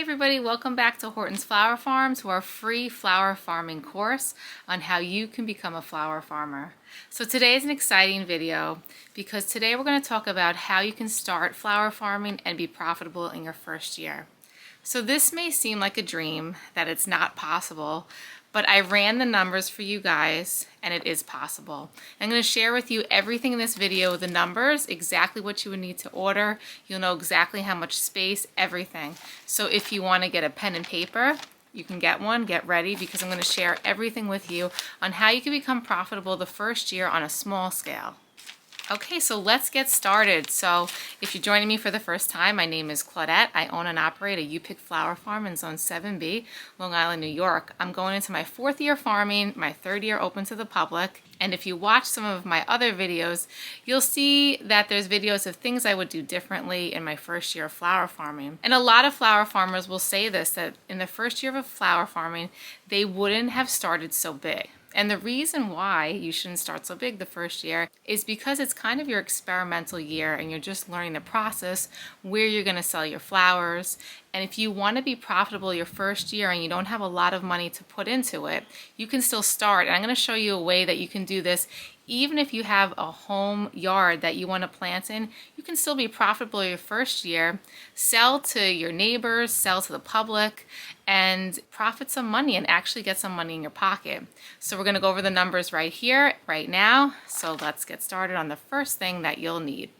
Hey everybody, welcome back to Horton's Flower Farm, to our free flower farming course on how you can become a flower farmer. So today is an exciting video because today we're going to talk about how you can start flower farming and be profitable in your first year. So this may seem like a dream, that it's not possible, but I ran the numbers for you guys and it is possible. I'm going to share with you everything in this video, the numbers, exactly what you would need to order. You'll know exactly how much space, everything. So if you want to get a pen and paper, you can get one, get ready, because I'm going to share everything with you on how you can become profitable the first year on a small scale. Okay, so let's get started. So if you're joining me for the first time, my name is Claudette. I own and operate a U-Pick flower farm in Zone 7B, Long Island, New York. I'm going into my 4th year farming, my 3rd year open to the public. And if you watch some of my other videos, you'll see that there's videos of things I would do differently in my first year of flower farming. And a lot of flower farmers will say this, that in the first year of flower farming, they wouldn't have started so big. And the reason why you shouldn't start so big the first year is because it's kind of your experimental year and you're just learning the process, where you're going to sell your flowers. And if you want to be profitable your first year and you don't have a lot of money to put into it, you can still start. And I'm going to show you a way that you can do this. Even if you have a home yard that you want to plant in, you can still be profitable your first year, sell to your neighbors, sell to the public, and profit some money and actually get some money in your pocket. So we're going to go over the numbers right here, right now. So let's get started on the first thing that you'll need.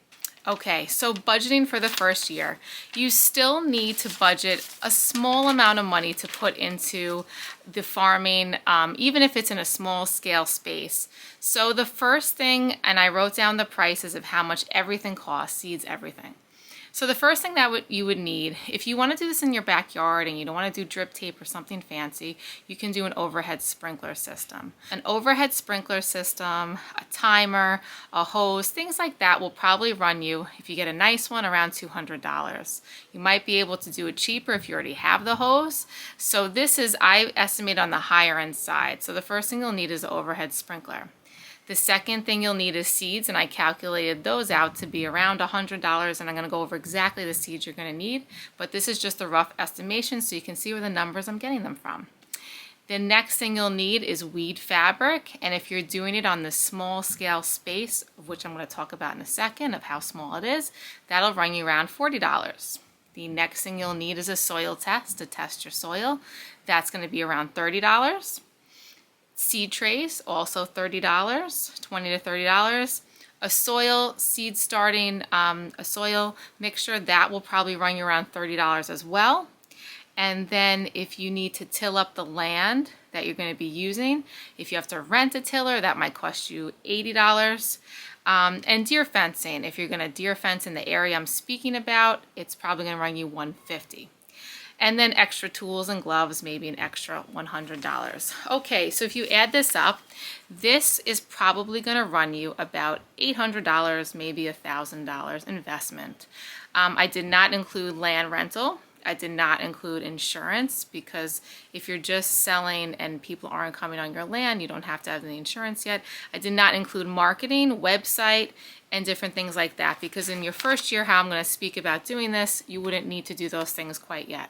Okay, so budgeting for the first year. You still need to budget a small amount of money to put into the farming, even if it's in a small scale space. So the first thing, and I wrote down the prices of how much everything costs, seeds, everything. So the first thing that you would need, if you want to do this in your backyard and you don't want to do drip tape or something fancy, you can do an overhead sprinkler system. An overhead sprinkler system, a timer, a hose, things like that will probably run you, if you get a nice one, around $200. You might be able to do it cheaper if you already have the hose. So this is, I estimate, on the higher end side. So the first thing you'll need is an overhead sprinkler. The second thing you'll need is seeds, and I calculated those out to be around $100, and I'm going to go over exactly the seeds you're going to need, but this is just a rough estimation so you can see where the numbers I'm getting them from. The next thing you'll need is weed fabric, and if you're doing it on the small scale space, of which I'm going to talk about in a second, of how small it is, that'll run you around $40. The next thing you'll need is a soil test to test your soil. That's going to be around $30. Seed trays, also $30, $20 to $30. A soil seed starting, a soil mixture, that will probably run you around $30 as well. And then if you need to till up the land that you're going to be using, if you have to rent a tiller, that might cost you $80. And deer fencing, if you're going to deer fence in the area I'm speaking about, it's probably going to run you $150. And then extra tools and gloves, maybe an extra $100. Okay, so if you add this up, this is probably going to run you about $800, maybe $1,000 investment. I did not include land rental. I did not include insurance, because if you're just selling and people aren't coming on your land, you don't have to have the insurance yet. I did not include marketing, website, and different things like that, because in your first year, how I'm going to speak about doing this, you wouldn't need to do those things quite yet.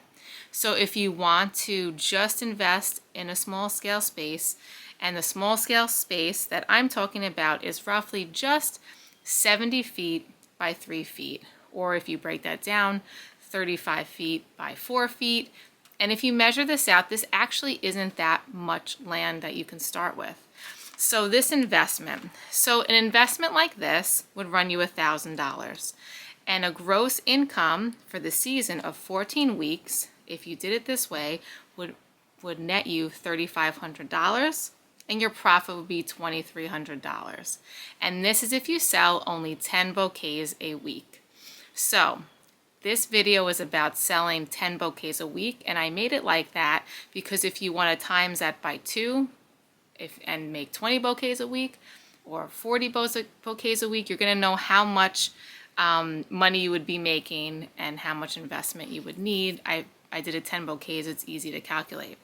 So if you want to just invest in a small scale space, and the small scale space that I'm talking about is roughly just 70 feet by 3 feet, or if you break that down, 35 feet by 4 feet. And if you measure this out, this actually isn't that much land that you can start with. So this investment, so an investment like this would run you $1,000, and a gross income for the season of 14 weeks, if you did it this way, would net you $3,500, and your profit would be $2,300. And this is if you sell only 10 bouquets a week. So this video is about selling 10 bouquets a week, and I made it like that because if you want to times that by 2 and make 20 bouquets a week or 40 bouquets a week, you're going to know how much money you would be making and how much investment you would need. I did it 10 bouquets, it's easy to calculate.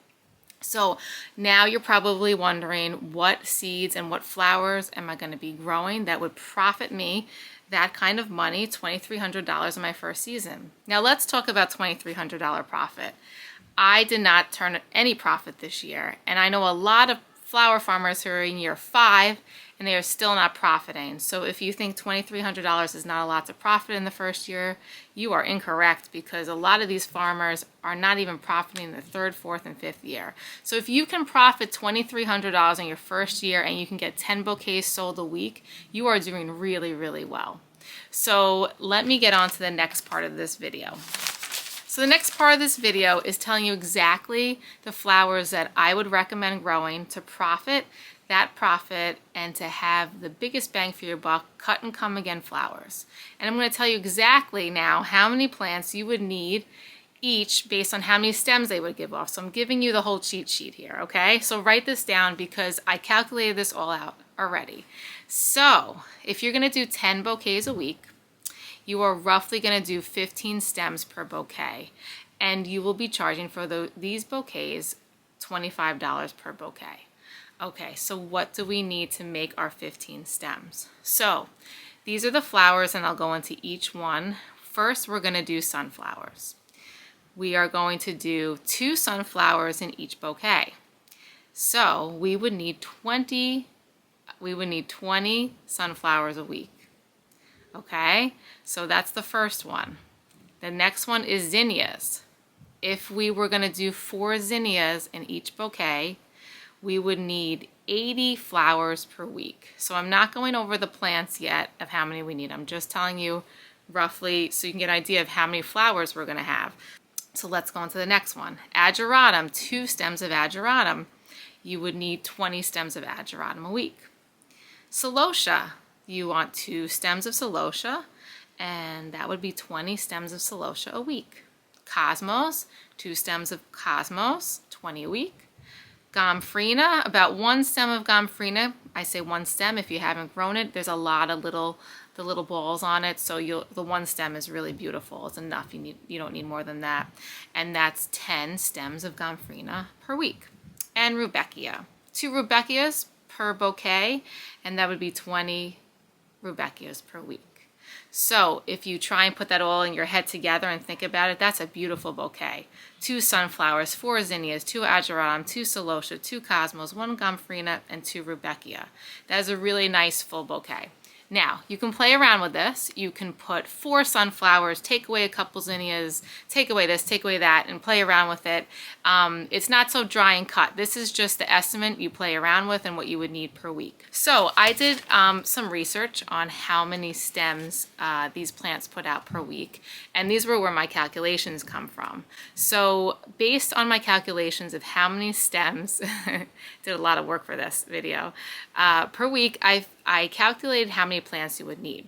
So now you're probably wondering, what seeds and what flowers am I going to be growing that would profit me that kind of money, $2,300 in my first season. Now let's talk about $2,300 profit. I did not turn any profit this year, and I know a lot of flower farmers who are in year 5 and they are still not profiting. So if you think $2,300 is not a lot to profit in the first year, you are incorrect, because a lot of these farmers are not even profiting in the 3rd, 4th, and 5th year. So if you can profit $2,300 in your first year and you can get 10 bouquets sold a week, you are doing really, really well. So let me get on to the next part of this video. So the next part of this video is telling you exactly the flowers that I would recommend growing to profit that profit and to have the biggest bang for your buck cut and come again flowers. And I'm going to tell you exactly now how many plants you would need each based on how many stems they would give off. So I'm giving you the whole cheat sheet here, okay? So write this down because I calculated this all out already. So if you're going to do 10 bouquets a week, you are roughly going to do 15 stems per bouquet, and you will be charging for these bouquets $25 per bouquet. Okay, so what do we need to make our 15 stems? So these are the flowers, and I'll go into each one. First, we're going to do sunflowers. We are going to do 2 sunflowers in each bouquet. So we would need 20 sunflowers a week. Okay, so that's the first one. The next one is zinnias. If we were going to do 4 zinnias in each bouquet, we would need 80 flowers per week. So I'm not going over the plants yet of how many we need. I'm just telling you roughly so you can get an idea of how many flowers we're going to have. So let's go on to the next one. Ageratum, 2 stems of ageratum. You would need 20 stems of ageratum a week. Celosia. You want 2 stems of celosia, and that would be 20 stems of celosia a week. Cosmos, 2 stems of cosmos, 20 a week. Gomphrena, about 1 stem of gomphrena. I say 1 stem if you haven't grown it. There's a lot of the little balls on it, so the 1 stem is really beautiful. It's enough. You don't need more than that. And that's 10 stems of gomphrena per week. And rudbeckia, 2 rudbeckias per bouquet, and that would be 20 rudbeckias per week. So if you try and put that all in your head together and think about it, that's a beautiful bouquet. 2 sunflowers, 4 zinnias, 2 ageratum, 2 celosia, 2 cosmos, 1 gomphrena, and 2 rudbeckia. That is a really nice full bouquet. Now, you can play around with this. You can put 4 sunflowers, take away a couple zinnias, take away this, take away that, and play around with it. It's not so dry and cut. This is just the estimate you play around with and what you would need per week. So I did some research on how many stems these plants put out per week, and these were where my calculations come from. So based on my calculations of how many stems, did a lot of work for this video, per week, I calculated how many plants you would need.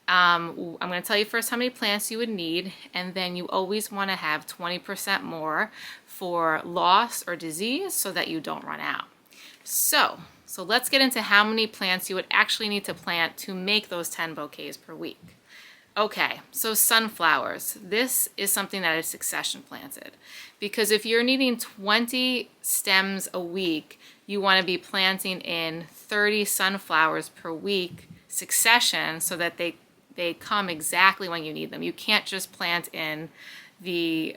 I'm going to tell you first how many plants you would need, and then you always want to have 20% more for loss or disease so that you don't run out. So let's get into how many plants you would actually need to plant to make those 10 bouquets per week. Okay, so sunflowers. This is something that is succession planted, because if you're needing 20 stems a week, you want to be planting in 30 sunflowers per week succession so that they come exactly when you need them. You can't just plant in the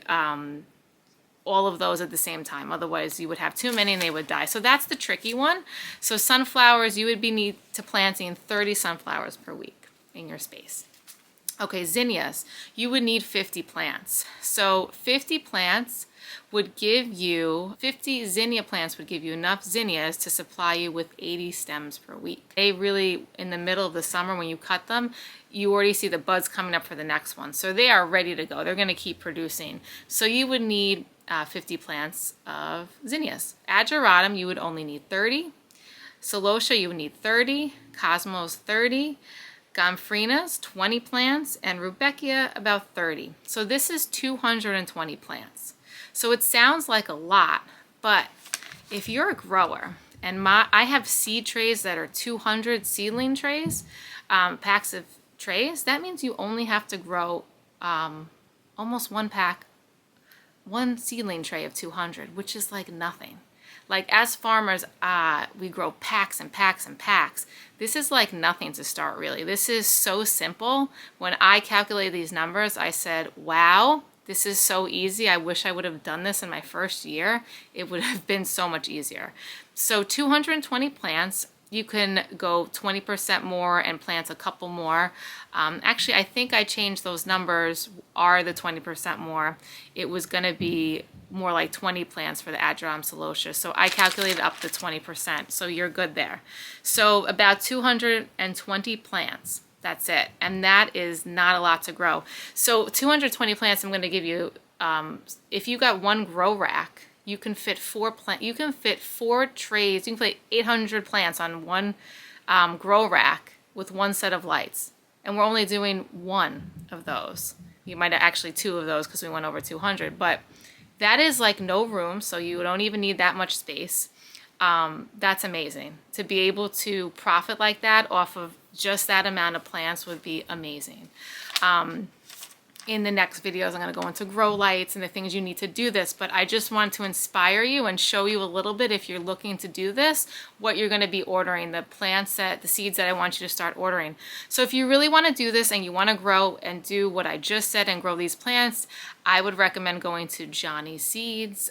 all of those at the same time. Otherwise, you would have too many and they would die. So that's the tricky one. So sunflowers, you would need to planting 30 sunflowers per week in your space. Okay, zinnias, you would need 50 plants. So 50 plants would give you, 50 zinnia plants would give you enough zinnias to supply you with 80 stems per week. They really, in the middle of the summer when you cut them, you already see the buds coming up for the next one. So they are ready to go. They're going to keep producing. So you would need 50 plants of zinnias. Ageratum, you would only need 30. Celosia, you would need 30. Cosmos, 30. Gomphrenias, 20 plants, and rudbeckia, about 30. So this is 220 plants. So it sounds like a lot, but if you're a grower, and I have seed trays that are 200 seedling trays, packs of trays, that means you only have to grow almost one seedling tray of 200, which is like nothing. Like as farmers, we grow packs and packs and packs. This is like nothing to start really. This is so simple. When I calculated these numbers, I said, wow, this is so easy. I wish I would have done this in my first year. It would have been so much easier. So 220 plants. You can go 20% more and plant a couple more. Actually, I think I changed those numbers, are the 20% more. It was gonna be more like 20 plants for the Agerom celosia. So I calculated up to 20%, so you're good there. So about 220 plants, that's it. And that is not a lot to grow. So 220 plants, I'm gonna give you, if you got one grow rack, you can fit 4 trays. You can fit 800 plants on one grow rack with one set of lights. And we're only doing one of those. You might have actually 2 of those because we went over 200, but that is like no room, so you don't even need that much space. That's amazing. To be able to profit like that off of just that amount of plants would be amazing. In the next videos, I'm going to go into grow lights and the things you need to do this, but I just want to inspire you and show you a little bit, if you're looking to do this, what you're going to be ordering, the plants the seeds that I want you to start ordering. So if you really want to do this and you want to grow and do what I just said and grow these plants, I would recommend going to Johnny's Seeds.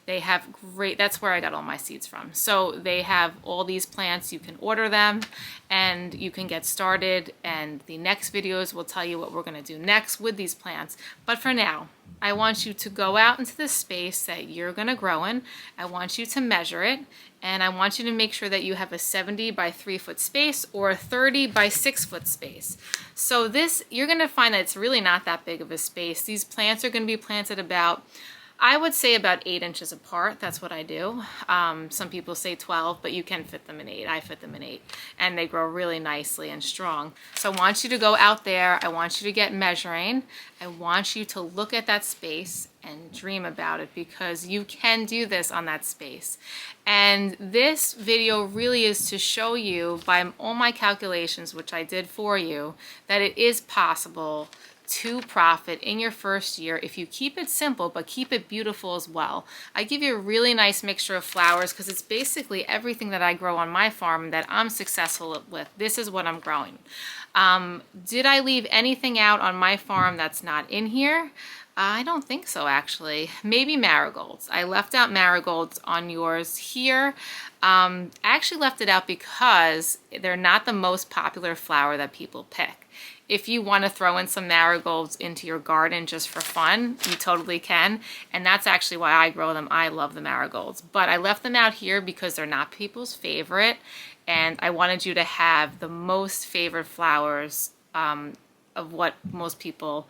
They have great, that's where I got all my seeds from. So they have all these plants, you can order them and you can get started, and the next videos will tell you what we're going to do next with these plants. But for now, I want you to go out into the space that you're going to grow in. I want you to measure it, and I want you to make sure that you have a 70 by 3 foot space or a 30 by 6 foot space. So this, you're going to find that it's really not that big of a space. These plants are going to be planted about, I would say, about 8 inches apart. That's what I do. Some people say 12, but you can fit them in 8. I fit them in 8, and they grow really nicely and strong. So I want you to go out there. I want you to get measuring. I want you to look at that space and dream about it, because you can do this on that space. And this video really is to show you, by all my calculations, which I did for you, that it is possible to profit in your first year if you keep it simple but keep it beautiful as well. I give you a really nice mixture of flowers because it's basically everything that I grow on my farm that I'm successful with. This is what I'm growing. Did I leave anything out on my farm that's not in here? I don't think so, actually. Maybe marigolds. I left out marigolds on yours here. I actually left it out because they're not the most popular flower that people pick. If you want to throw in some marigolds into your garden just for fun, you totally can. And that's actually why I grow them. I love the marigolds. But I left them out here because they're not people's favorite. And I wanted you to have the most favorite flowers of what most people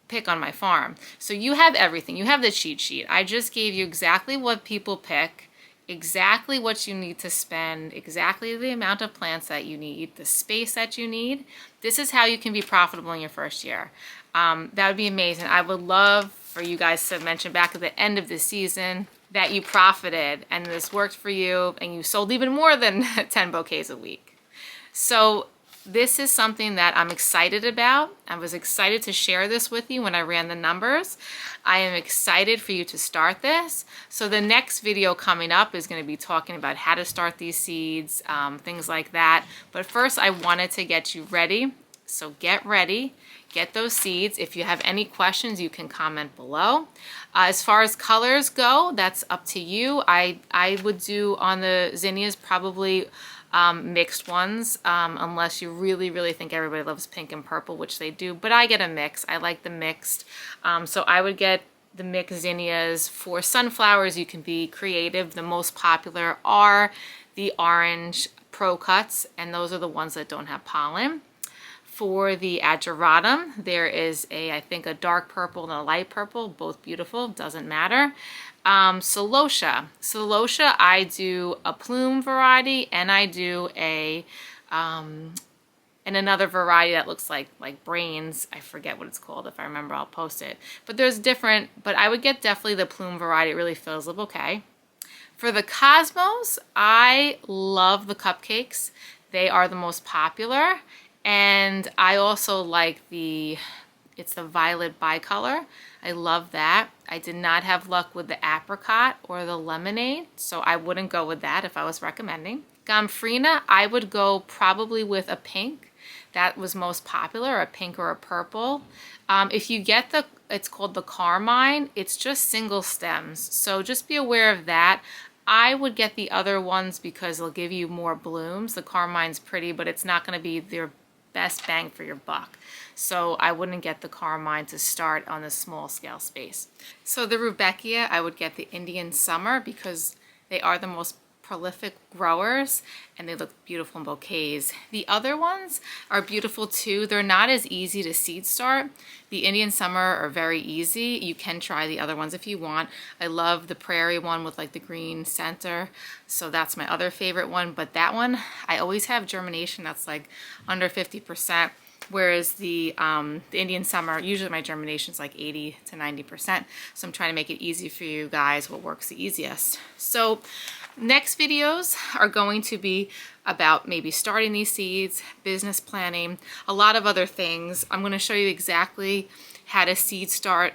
pick on my farm. So you have everything. You have the cheat sheet. I just gave you exactly what people pick, exactly what you need to spend, exactly the amount of plants that you need, the space that you need. This is how you can be profitable in your first year. That would be amazing. I would love for you guys to mention back at the end of the season that you profited and this worked for you and you sold even more than 10 bouquets a week. So this is something that I'm excited about. I was excited to share this with you when I ran the numbers. I am excited for you to start this. So the next video coming up is going to be talking about how to start these seeds, things like that. But first, I wanted to get you ready. So get ready. Get those seeds. If you have any questions, you can comment below. As far as colors go, that's up to you. I would do on the zinnias probably mixed ones, unless you really think everybody loves pink and purple, which they do, but I get a mix. I like the mixed. So I would get the mixed zinnias. For sunflowers, you can be creative. The most popular are the orange pro cuts, and those are the ones that don't have pollen. For the ageratum, there is I think a dark purple and a light purple, both beautiful, doesn't matter. Celosia, I do a plume variety, and I do and another variety that looks like brains. I forget what it's called. If I remember, I'll post it. But there's different, but I would get definitely the plume variety. It really fills the bouquet. For the cosmos, I love the cupcakes. They are the most popular. And I also like is It's the violet bicolor. I love that. I did not have luck with the apricot or the lemonade, so I wouldn't go with that if I was recommending. Gomphrena, I would go probably with a pink. That was most popular, a pink or a purple. If you get it's called the carmine, it's just single stems, so just be aware of that. I would get the other ones because they'll give you more blooms. The carmine's pretty, but it's not going to be their best bang for your buck. So I wouldn't get the carmine to start on a small scale space. So the rudbeckia, I would get the Indian summer because they are the most prolific growers and they look beautiful in bouquets. The other ones are beautiful too. They're not as easy to seed start. The Indian summer are very easy. You can try the other ones if you want. I love the prairie one with like the green center, so that's my other favorite one. But that one, I always have germination that's like under 50%. Whereas the Indian summer, usually my germination is like 80 to 90%. So I'm trying to make it easy for you guys, what works the easiest. So next videos are going to be about maybe starting these seeds, business planning, a lot of other things. I'm going to show you exactly how to seed start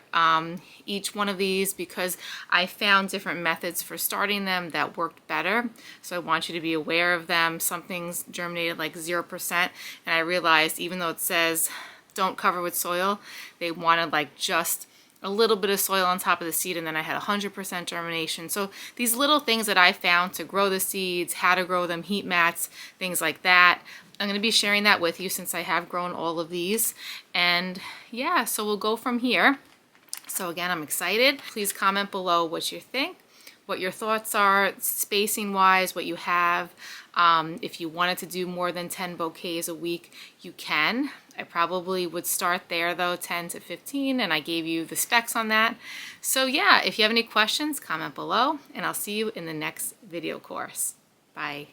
each one of these because I found different methods for starting them that worked better. So I want you to be aware of them. Some things germinated like 0%, and I realized even though it says don't cover with soil, they wanted like just a little bit of soil on top of the seed, and then I had 100% germination. So these little things that I found to grow the seeds, how to grow them, heat mats, things like that, I'm going to be sharing that with you since I have grown all of these. And yeah, so we'll go from here. So again, I'm excited. Please comment below what you think, what your thoughts are, spacing wise, what you have. If you wanted to do more than 10 bouquets a week, you can. I probably would start there though, 10 to 15, and I gave you the specs on that. So yeah, if you have any questions, comment below, and I'll see you in the next video course. Bye.